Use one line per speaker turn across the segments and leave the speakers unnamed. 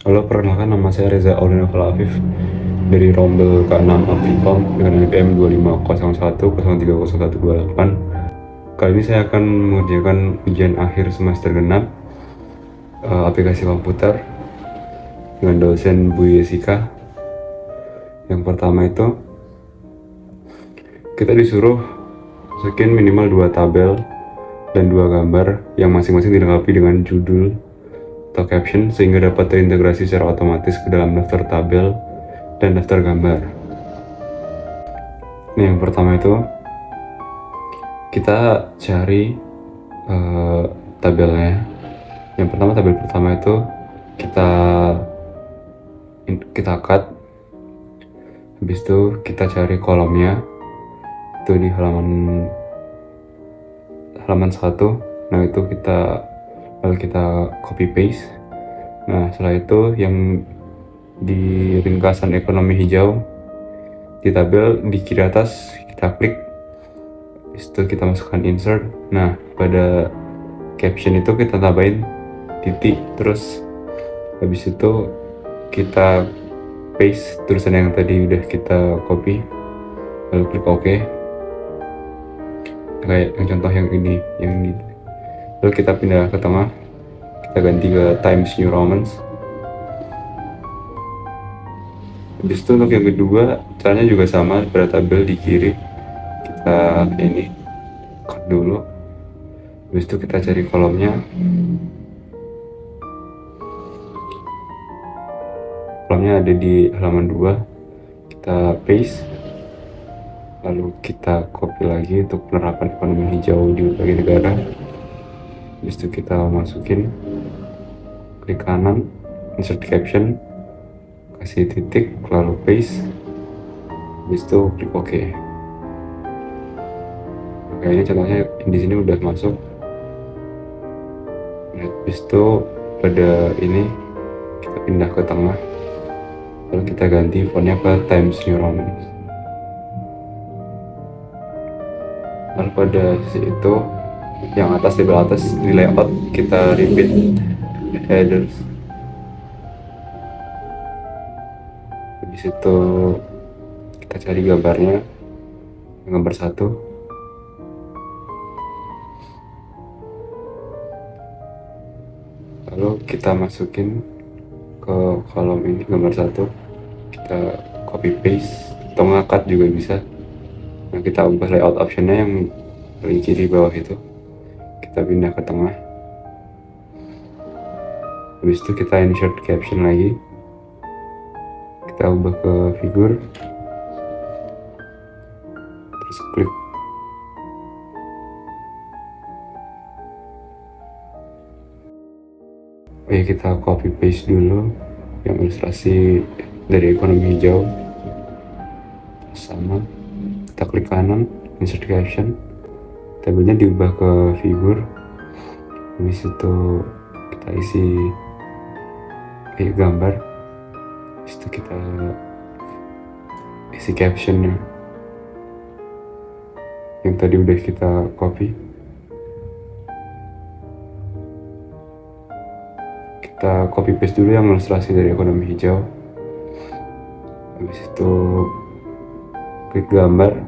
Halo, perkenalkan nama saya Reza Aulinafal Afif dari Rombel K6 Aptikom dengan NPM 2501030128. Kali ini saya akan mengerjakan ujian akhir semester genap aplikasi komputer dengan dosen Bu Yesika. Yang pertama itu kita disuruh masukin minimal 2 tabel dan 2 gambar yang masing-masing dilengkapi dengan judul atau caption sehingga dapat terintegrasi secara otomatis ke dalam daftar tabel dan daftar gambar. Nah, yang pertama itu kita cari tabelnya. Yang pertama, tabel pertama itu kita cut. Habis itu kita cari kolomnya itu di halaman 1. Nah, itu lalu kita copy paste. Nah, setelah itu yang di ringkasan ekonomi hijau di tabel di kiri atas kita klik. Habis itu kita masukkan insert. Nah, pada caption itu kita tambahin titik, terus habis itu kita paste tulisan yang tadi udah kita copy, lalu klik OK. Kayak yang contoh yang ini. Lalu kita pindah ke tengah, kita ganti ke Times New Romans. Habis itu untuk yang kedua caranya juga sama, pada tabel di kiri kita ini cut dulu. Habis itu kita cari kolomnya. Kolomnya ada di halaman 2. Kita paste, lalu kita copy lagi untuk penerapan ekonomi hijau di berbagai negara. Habis itu kita masukin, klik kanan, insert caption, kasih titik, lalu paste. Habis itu klik OK. Oke, ini contohnya di sini udah masuk. Nah, habis itu pada ini kita pindah ke tengah, lalu kita ganti fontnya ke Times New Roman. Lalu pada sisi itu yang atas, tabel atas di layout kita repeat headers. Habis itu kita cari gambarnya, gambar 1. Lalu kita masukin ke kolom ini gambar 1. Kita copy paste atau ngangkat juga bisa. Nah, kita ubah layout optionnya yang paling kiri bawah itu, kita pindah ke tengah. Habis itu kita insert caption lagi, kita ubah ke figur, terus klik. Oke, kita copy paste dulu yang ilustrasi dari ekonomi hijau. Sama, kita klik kanan, insert caption, tabelnya diubah ke figur. Habis itu kita isi gambar. Habis itu kita isi captionnya yang tadi udah kita copy. Kita copy paste dulu yang ilustrasi dari ekonomi hijau. Habis itu klik gambar,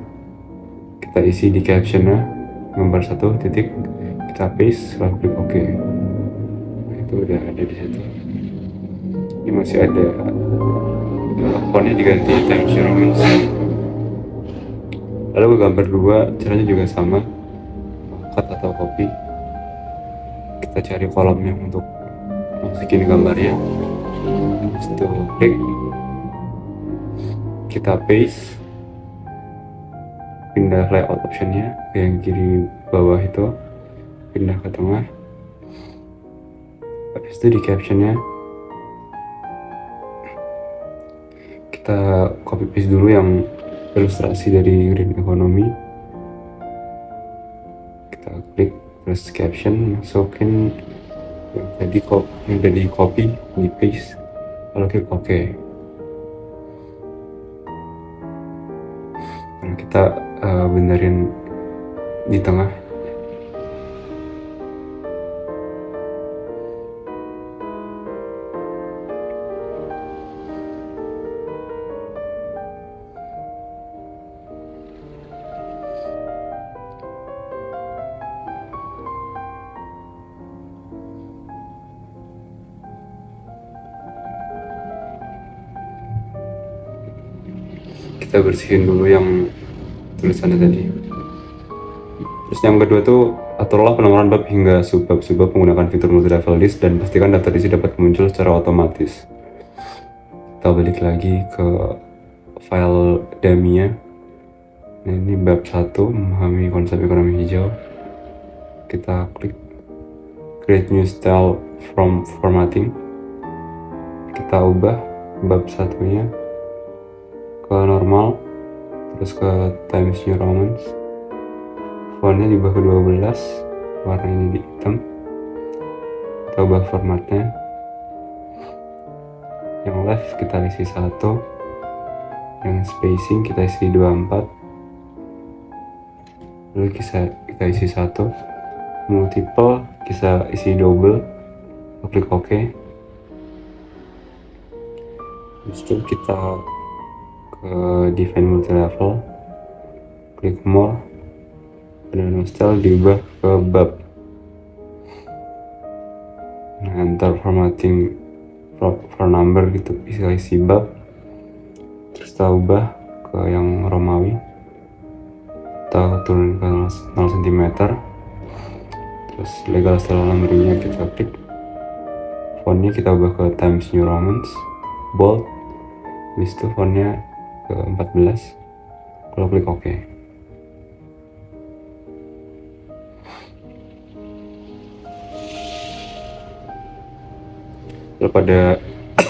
kita isi di captionnya gambar 1 titik, kita paste, lalu klik OK. Nah, itu udah ada di situ. Ini masih ada, fontnya diganti Times New Roman. Lalu ke gambar 2 caranya juga sama, cut atau copy. Kita cari kolomnya untuk masukin gambarnya. Habis itu klik, kita paste, pindah layout optionnya ke yang kiri bawah itu, pindah ke tengah. Habis itu di captionnya kita copy paste dulu yang ilustrasi dari green economy. Kita klik, terus caption, masukin yang tadi di copy, di paste, lalu klik OK. Nah, kita benerin di tengah. kita bersihin dulu yang tulisannya tadi. Terus yang kedua tuh, aturlah penomoran bab hingga subbab menggunakan fitur multi-level list dan pastikan daftar isi dapat muncul secara otomatis. Kita balik lagi ke file dummy-nya. Nah, ini bab 1, memahami konsep ekonomi hijau. Kita klik create new style from formatting. Kita ubah bab 1-nya ke normal, terus ke Times New Romans. Fontnya diubah ke 12, warnanya di hitam. Kita ubah formatnya. Yang left kita isi 1, yang spacing kita isi 24, lalu kita isi 1, multiple kita isi double, klik OK. Habis itu kita ke define multi level, klik more, dan style diubah ke bab. Nah, enter formatting for number gitu, isi bab, terus kita ubah ke yang Romawi, kita turun ke 0 cm, terus legal style numbering-nya kita klik, fontnya kita ubah ke Times New Romans, bold, habis itu fontnya ke 14, kalau klik OK. Lalu pada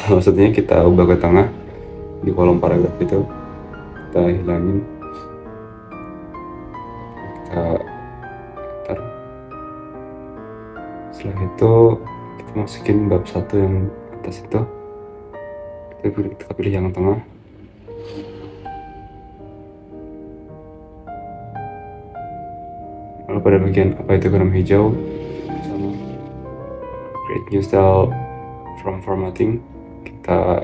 maksudnya kita ubah ke tengah di kolom paragraf itu, kita hilangin, kita enter. Setelah itu kita masukin bab 1 yang atas itu, kita pilih yang tengah. Lalu pada bagian apa itu ekonomi hijau, sama create new style from formatting, kita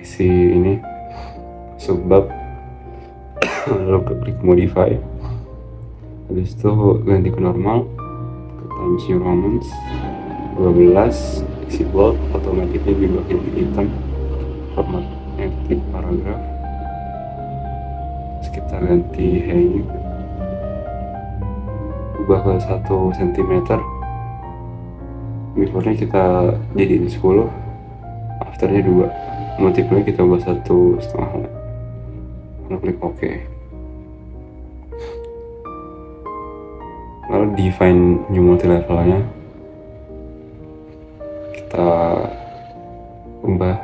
isi ini subbab, lalu klik modify, habis itu ganti ke normal, ke Times New Romans 12, isi bold, otomatisnya diubah jadi hitam, formatnya klik paragraf, terus kita ganti hang, ubah ke 1 cm, beforenya kita jadiin 10, afternya 2, multiple kita ubah 1,5, lalu klik OK. Lalu define new multi levelnya kita ubah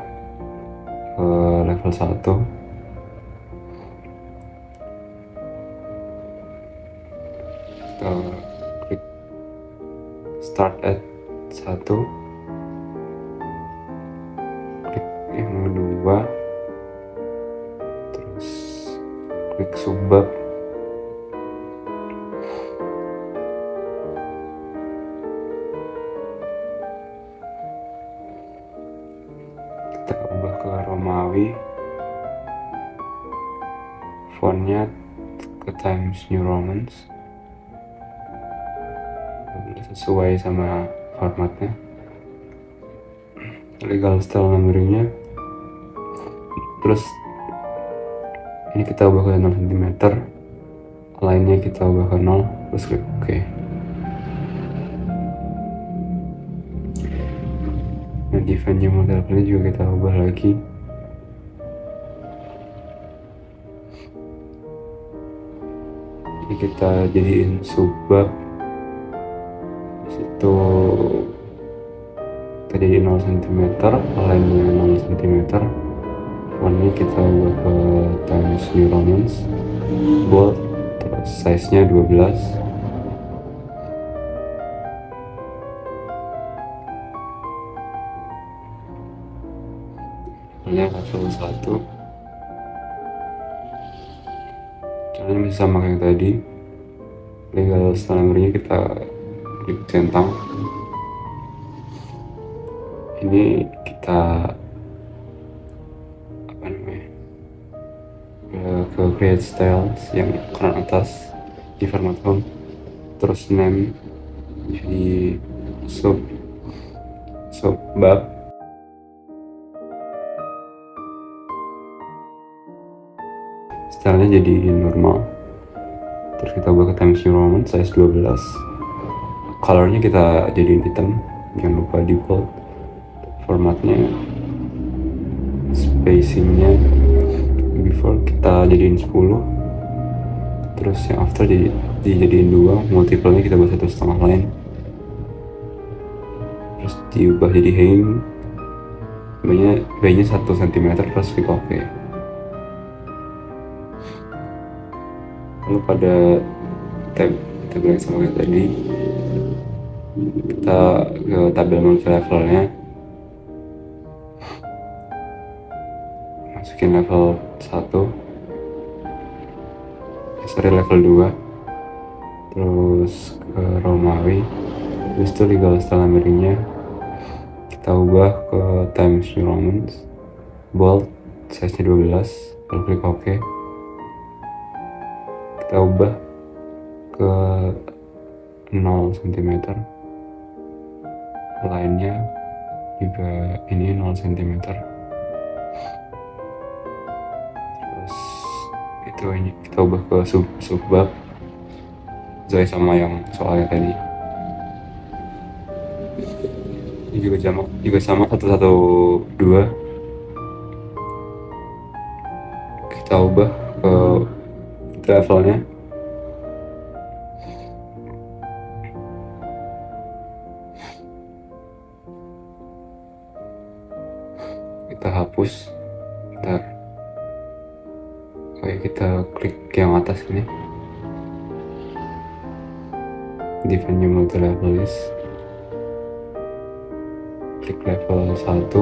ke level 1, kita klik start at 1, klik yang kedua, terus klik subbab, kita ubah ke Romawi, fontnya ke Times New Romans sesuai sama formatnya, legal style numbering-nya, terus ini kita ubah ke 0 cm, align-nya kita ubah ke 0, terus klik OK. Nah, define-nya model-nya juga kita ubah lagi, ini kita jadiin subbab, itu kita jadi 0 cm, align-nya 0 cm, fontnya kita ubah ke Times New Romans, bold, terus size-nya 12, ini level 1, caranya masih sama kayak yang tadi, legal style number-nya kita klik centang, ini kita ke create styles yang kanan atas di format home, terus name jadi subbab, stylenya jadi normal. Terus kita ubah ke Times New Roman size 12. Colornya kita jadiin hitam, jangan lupa di bold. Formatnya, spacingnya before kita jadiin 10, terus yang after dijadiin 2, multiple-nya kita buat 1,5 line, terus diubah jadi hang, B-nya 1 cm, terus klik OK. Lalu pada tab yang sama kayak tadi, kita ke tabel multi-levelnya, masukin level 1, level 2, terus ke Romawi, terus itu legal style numbering-nya kita ubah ke Times New Roman, bold, size-nya 12, lalu klik OK. Kita ubah ke 0 cm, line-nya juga ini 0 cm. Terus itu ini kita ubah ke subbab sesuai sama yang soalnya tadi. Ini juga sama 112. Kita ubah ke levelnya, kita hapus. Bentar. Oke, kita klik yang atas ini, define new multi level list, klik level 1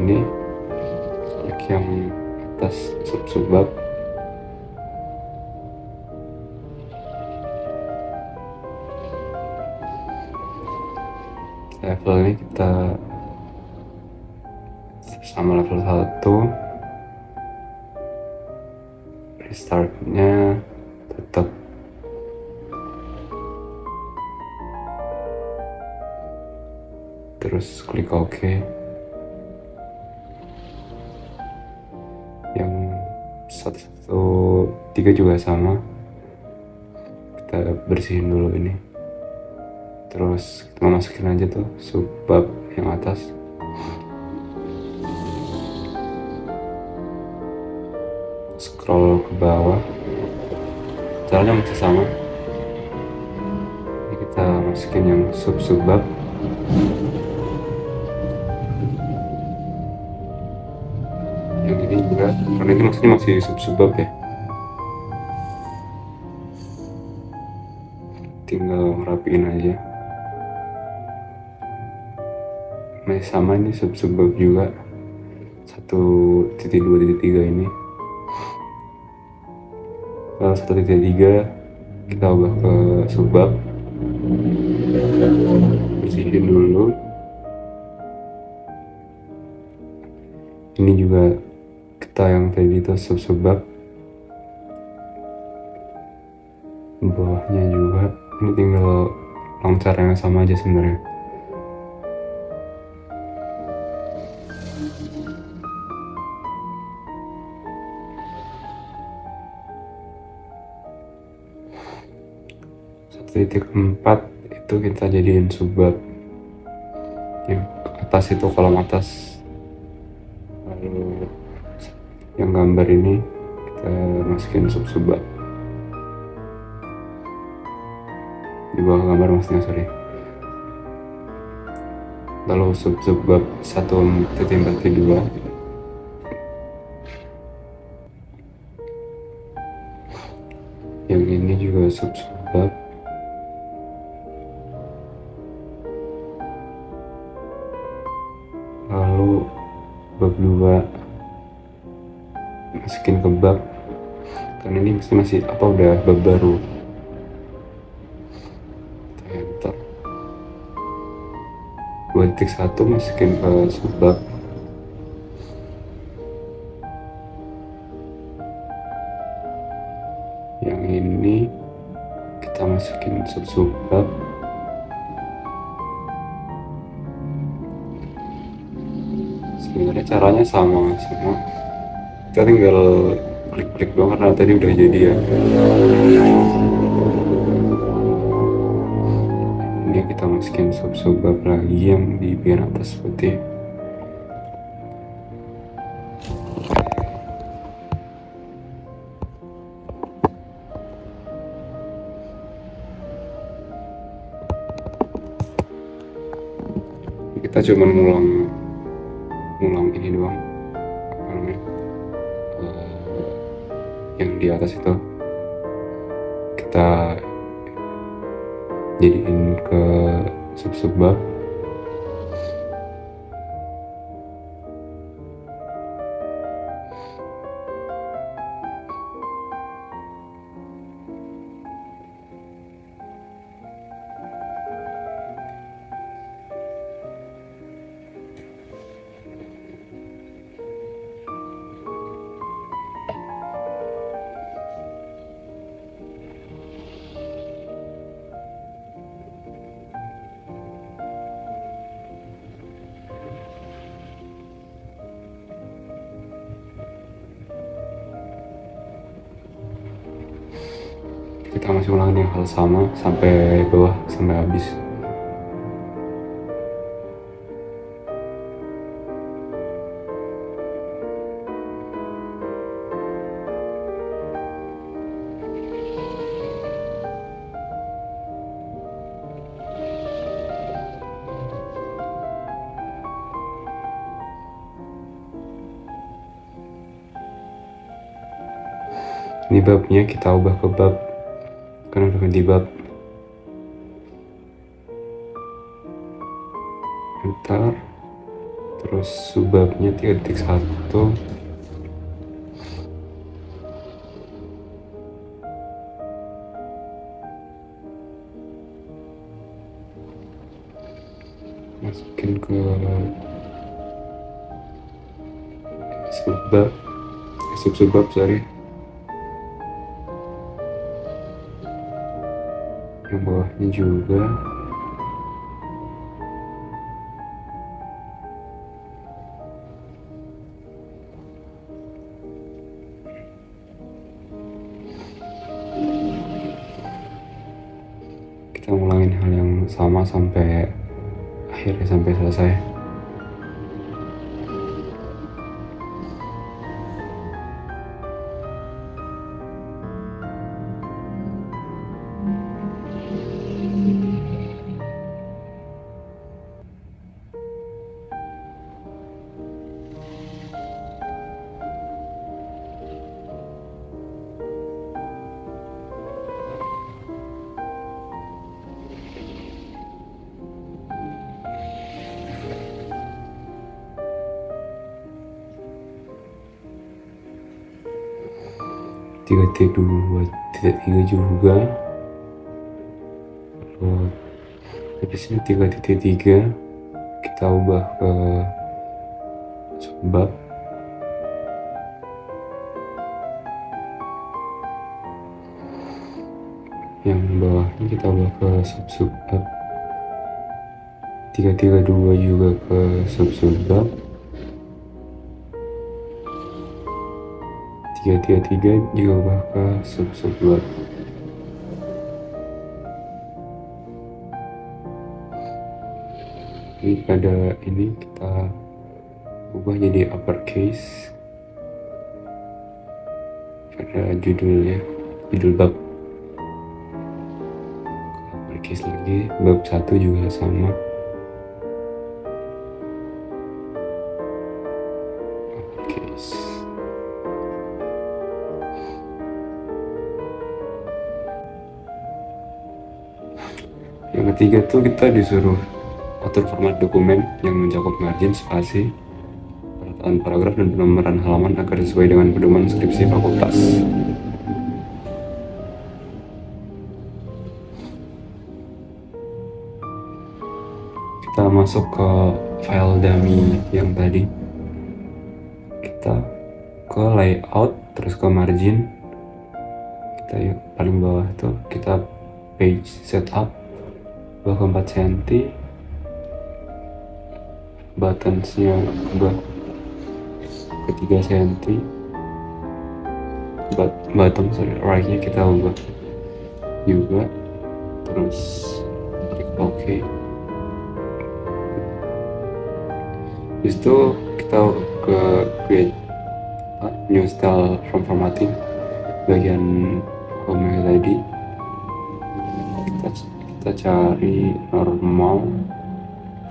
ini, klik yang atas subbab, level ini kita sama level 1, restartnya tetap, terus klik OK. Yang 113 juga sama, kita bersihin dulu ini, terus kita masukin aja tuh subbab yang atas, scroll ke bawah, caranya masih sama. Ini kita masukin yang subbab, yang ini juga, karena ini maksudnya masih subbab ya, tinggal ngerapiin aja. Masih sama, ini subbab juga 1.2.3 ini. Lalu 1.3 kita ubah ke subbab, bersihin dulu. Ini juga kita yang tadi itu subbab, bawahnya juga ini tinggal cara yang sama aja sebenarnya. Titik 4 itu kita jadiin subbab, yang atas itu kolom atas, lalu yang gambar ini kita masukin subbab di bawah gambar maksudnya, sorry. Lalu subbab 1.4.2 yang ini juga subbab, lalu bab 2 masukin ke bab, karena ini masih udah bab baru. Kita enter, 2.1 masukin ke subbab, yang ini kita masukin subbab, sebenarnya caranya sama semua, Kita tinggal klik-klik doang karena tadi udah jadi ya. Ini kita masukin sub-subbab lagi yang di bagian atas putih. Kita cuma ngulang ini doang, apa namanya, yang di atas itu kita jadiin ke sub-subbab. Kita masih ulangin yang hal sama sampai bawah, sampai habis. Ini babnya kita ubah ke bab, karena udah ganti bab. Enter, terus subbabnya 3.1, masukin ke sub-subbab, sorry, yang bawahnya juga. Kita ngulangin hal yang sama sampai akhirnya, sampai selesai. Tiga tiga juga. Lalu dari sini 3.3 kita ubah ke subbab. Yang bawahnya kita ubah ke sub-subbab. 332 juga ke sub-subbab. 333 juga ubah ke sub-subbab. Ini pada ini kita ubah jadi uppercase pada judulnya, judul bab. Uppercase lagi, bab 1 juga sama. Uppercase. Yang ketiga tuh kita disuruh atur format dokumen yang mencakup margin, spasi, perataan paragraf, dan penomoran halaman agar sesuai dengan pedoman skripsi fakultas. Kita masuk ke file dummy yang tadi. Kita ke layout, terus ke margin. Kita yang paling bawah itu kita page setup, bawah ke 4 cm. Buttonsnya ubah ke 3 cm, bottom right-nya kita ubah juga, terus klik OK. Habis itu kita ke create new style from formatting, bagian home tadi kita cari normal,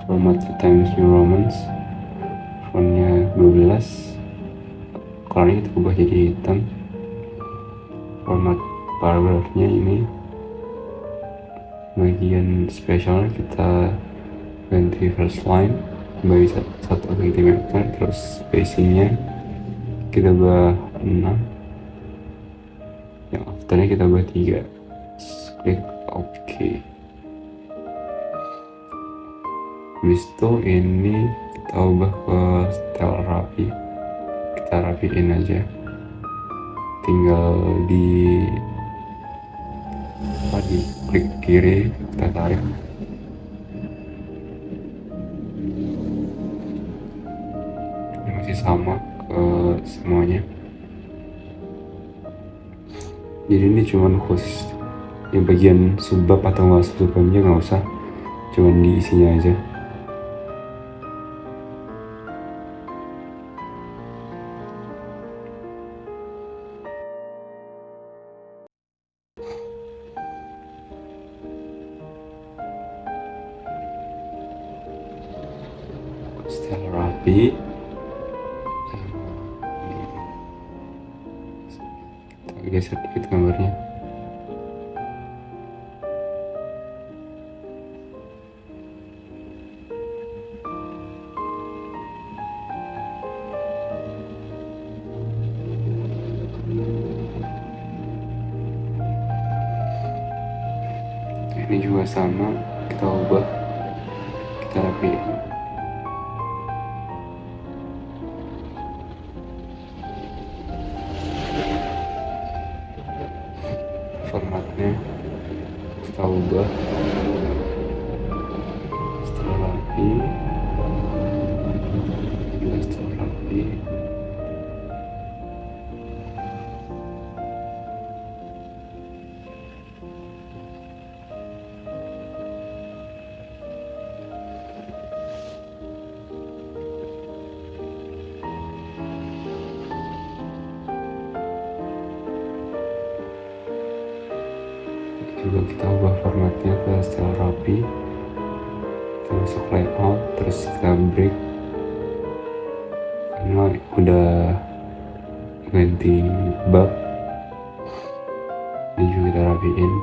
format Times New Romans, fontnya 12, colornya kita ubah jadi hitam, format paragrafnya ini bagian spesialnya kita ganti first line bagi 1 cm, terus spacingnya kita ubah 6, yang afternya kita ubah 3, klik OK. Habis itu ini kita ubah ke style rapi, kita rapiin aja, tinggal di klik kiri, kita tarik, ini masih sama ke semuanya. Jadi ini cuman khusus yang bagian subbab atau nggak subbabnya nggak usah, cuman di isinya aja. Style rapi, kita geser dikit gambarnya. Ini juga sama, kita ubah, kita rapiin. Formatnya kita ubah, setelah rapi, juga kita ubah formatnya ke style rapi, kita masuk layout, terus kita break karena udah ganti bab, ini juga kita rapiin.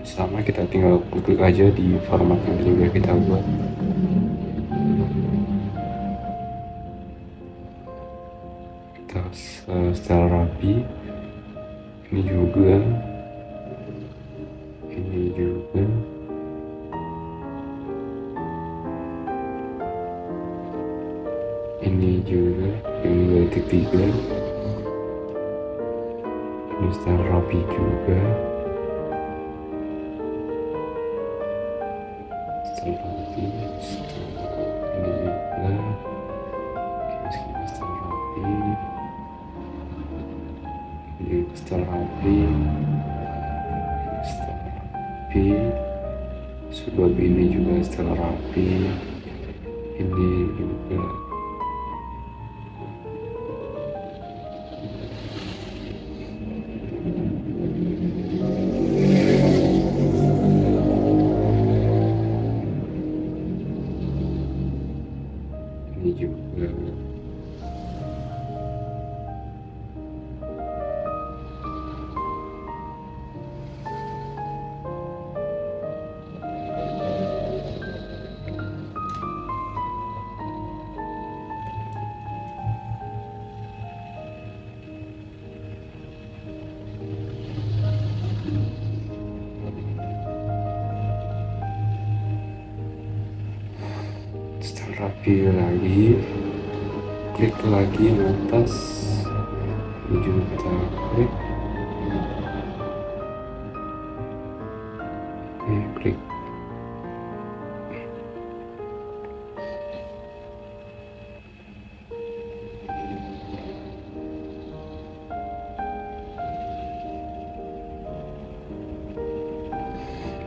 Sama, kita tinggal klik aja di format yang juga kita buat. Kita style rapi, ini juga, ini juga, ini juga, yang 2.3, ini style rapi juga, style rapi, ini juga, kita style rapi, ini style rapi, style rapi, sebab ini juga style rapi, ini juga. Ini juga. Style rapi lagi, klik lagi yang atas, ini juga kita klik, klik.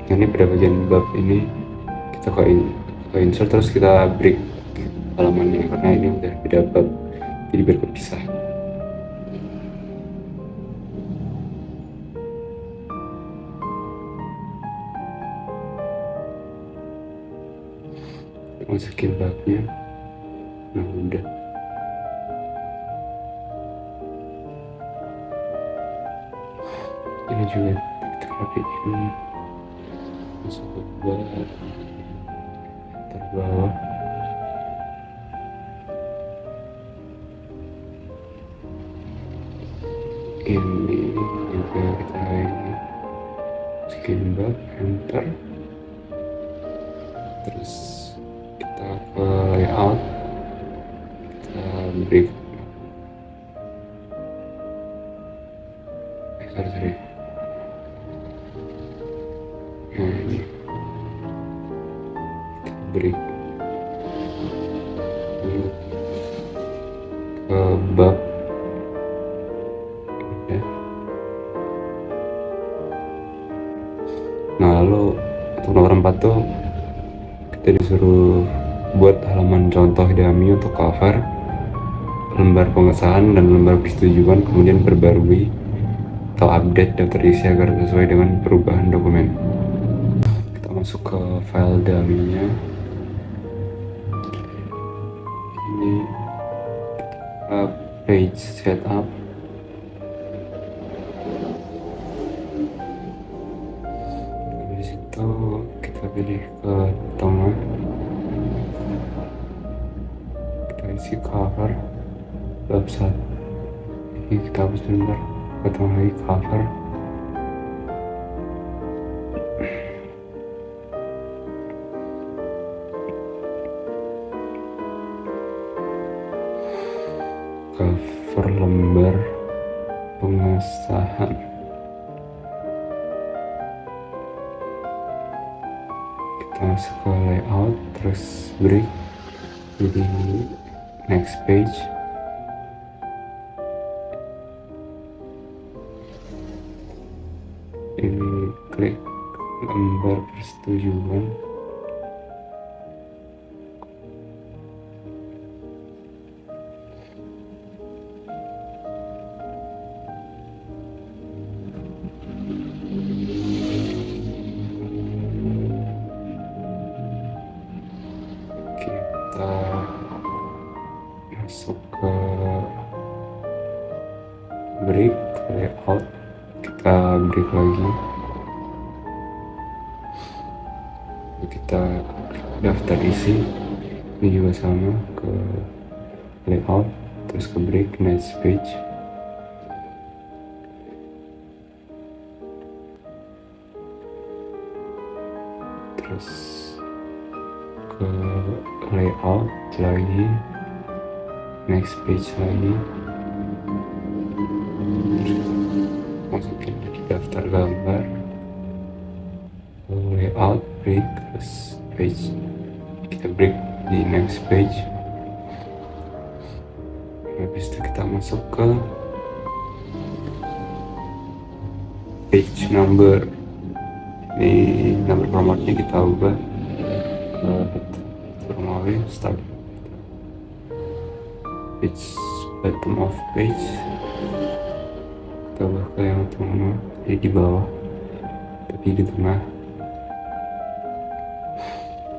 Nah, ini pada bagian bab ini kita ke insert, terus kita break halamannya karena ini udah beda bab, jadi biar kepisah. Masukin babnya. Nah, udah. Ini juga kita rapiin, masuk ke bawah, terbawah. Ini juga kita masukin bab, enter. Terus kita ke layout, kita break. Sorry. Nah, ini kita break ke bab. Ya. Nah, lalu untuk nomor 4 tuh kita disuruh buat halaman contoh dummy untuk cover, lembar pengesahan dan lembar persetujuan, kemudian perbarui atau update daftar isi agar sesuai dengan perubahan dokumen. Kita masuk ke file dummy-nya. Ini page setup. Habis itu kita pilih ke tengah, kita isi cover bab 1. Ini kita hapus bentar, ke tengah lagi cover. Cover lembar pengesahan. Kita masuk ke layout, terus break jadi next page. Ini klik lembar persetujuan. Kita masuk ke break, layout, kita break lagi, kita daftar isi. Ini juga sama, ke layout, terus ke break, next page. Terus ke layout lagi, next page lagi, masukin lagi daftar gambar, layout, break, terus page, kita break di next page. Habis itu kita masuk ke page number. Ini number formatnya kita ubah formatnya start page, bottom of page kita ubah ke yang tengah, jadi di bawah tapi di tengah.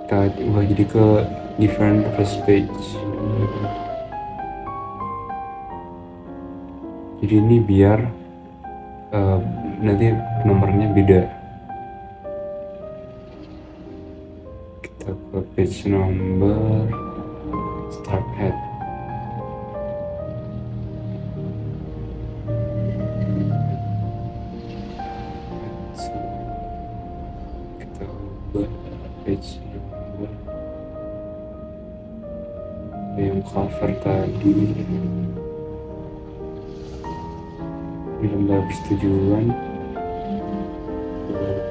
Kita ubah jadi ke different first page. Jadi ini biar nanti nomornya beda. Kita ke page number, start at. Kita ubah page number yang cover tadi. di lembar persetujuan,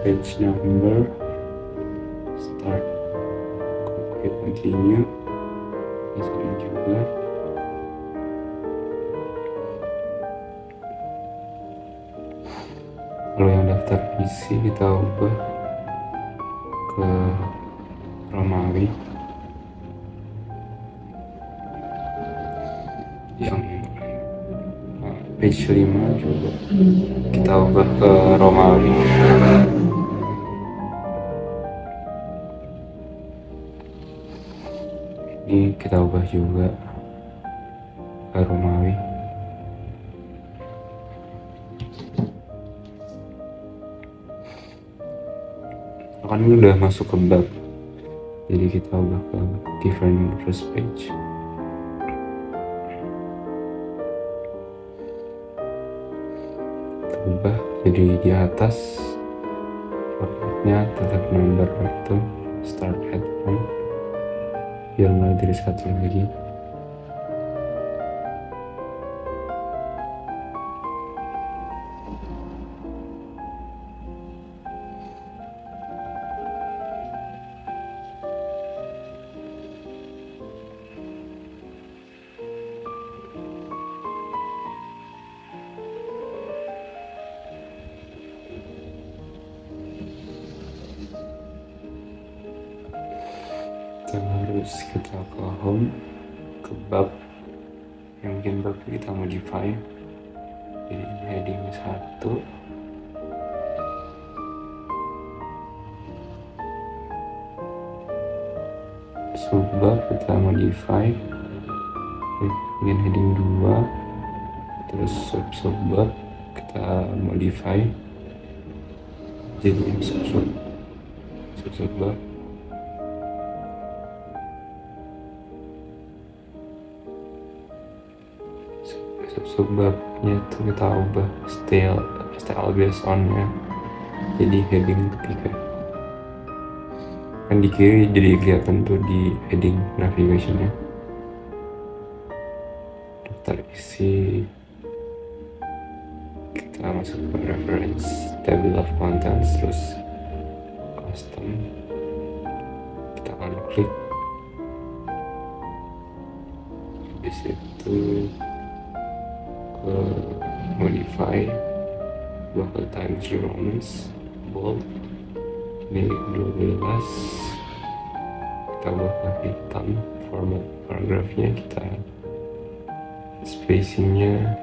page number, start, continue, ini sama juga. Kalau yang daftar isi kita ubah ke Romawi, yang page 5 juga kita ubah ke Romawi. Ini kita ubah juga ke Romawi. Kan ini udah masuk ke bab, jadi kita ubah ke different first page. Kita ubah jadi di atas formatnya tetap number itu start at 1, biar mulai dari 1 lagi. Terus kita ke home, ke bab, yang bikin bab kita modify, jadi ini heading 1, subbab kita modify, bikin heading 2, terus subbab kita modify jadi subbab. Subbabnya itu kita ubah style based on nya jadi heading 3. Kan di kiri jadi kelihatan tuh di heading navigationnya. Daftar isi kita masuk ke reference, table of contents, terus custom, kita klik, habis itu ke modify, bakal Times New Romans, bold, ini 12, kita bakal hitam, format paragrafnya kita spacingnya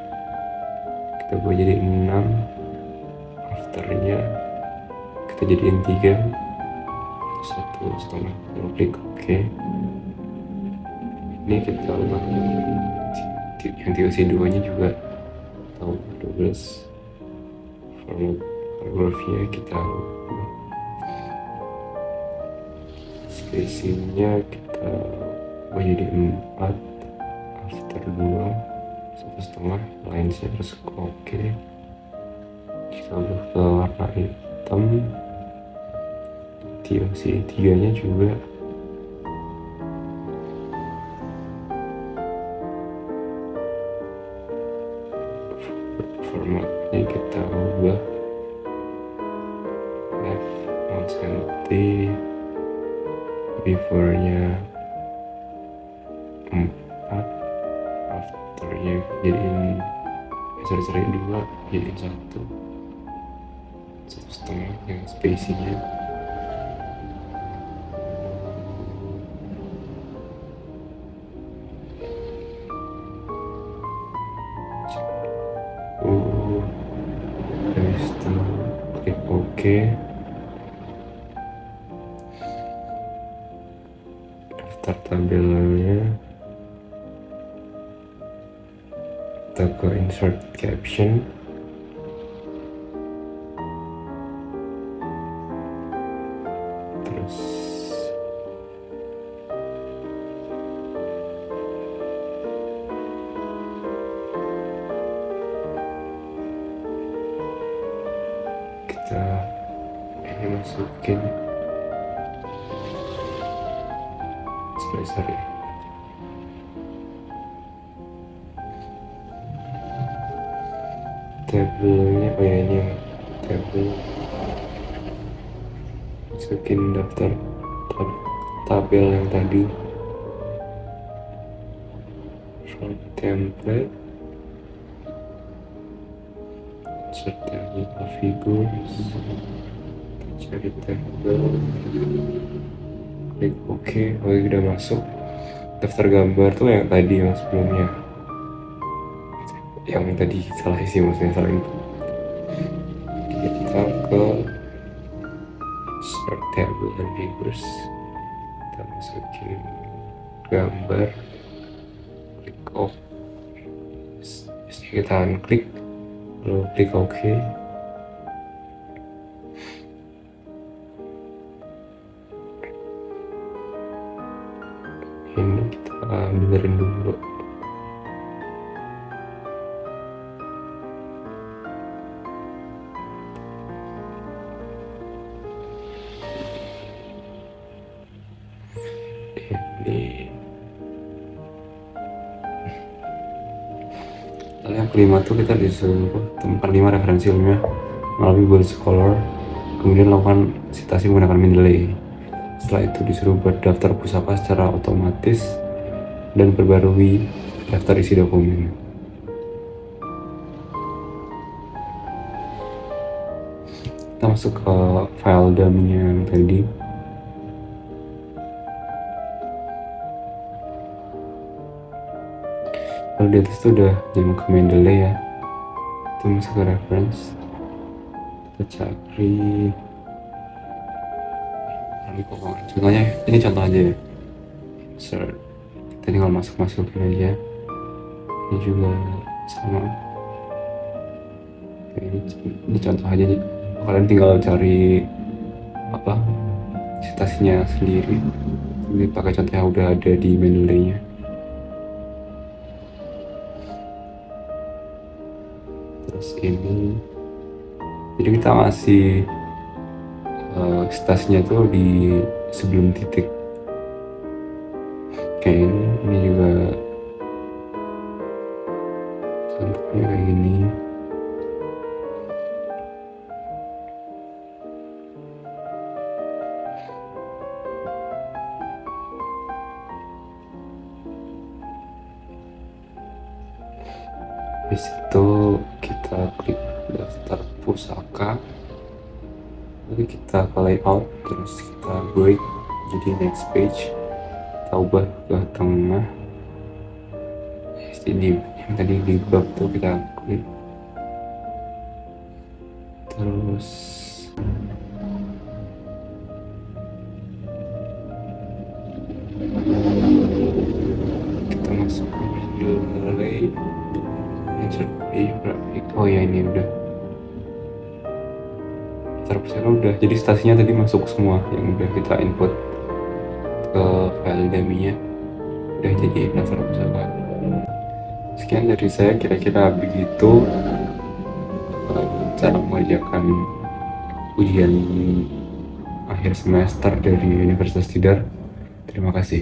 kita buat jadi 6, afternya kita jadiin 3, 1,5, klik OK. Ini kita ubah yang TLC 2 nya juga tahun 12, format paragrafnya kita ubah, spacingnya kita ubah jadi 4, after 2, 1,5, linesnya terus OK. Kita ubah ke warna hitam, TLC 3 nya juga formatnya kita ubah left 1 cm, before-nya 4, after-nya jadiin 2, jadiin 1,5 yang spacing-nya habis itu klik OK. Daftar tabelnya kita ke insert caption, terus kita ini masukin sorry tabelnya, oh ya ini yang tabel, masukin daftar tabel yang tadi, from template, insert table of figures, cari tabel, klik OK. Oke, udah masuk. Daftar gambar tuh yang tadi, yang sebelumnya, yang tadi salah isi, maksudnya salah input. Kita ke insert table and figures, kita masukin gambar, klik OK, kita klik, lalu klik OK. Ini kita benerin dulu. Ini lalu yang kelima tuh kita disuruh temukan 5 referensi ilmiah melalui Google Scholar, kemudian lakukan citasi menggunakan Mendeley. Setelah itu disuruh buat daftar pusaka secara otomatis dan perbarui daftar isi dokumen. Kita masuk ke file dummy-nya yang tadi. Lalu di atas itu udah nyamuk ke Mendeley ya. Itu masuk ke reference. Kita cari. Contohnya, ini contoh aja ya. Insert. Kita tinggal masukin aja. Ini juga sama. Ini contoh aja nih. Kalian tinggal cari apa citasinya sendiri. Ini pakai contoh yang udah ada di Mendeley-nya. Terus ini, jadi kita masih citasinya tuh di sebelum titik. Kayak ini juga contohnya kayak gini. Habis itu kita klik daftar pusaka, lalu kita ke layout, terus kita break jadi next page, kita ubah ke tengah. Ini yang tadi di bab tuh kita klik, terus kita masuk ke Mendeley. Oh ya, ini udah daftar udah, jadi stasinya tadi masuk semua yang udah kita input ke file dummy-nya, udah jadi daftar pusaka. Sekian dari saya, kira-kira begitu cara mengerjakan ujian akhir semester dari Universitas Tidar. Terima kasih.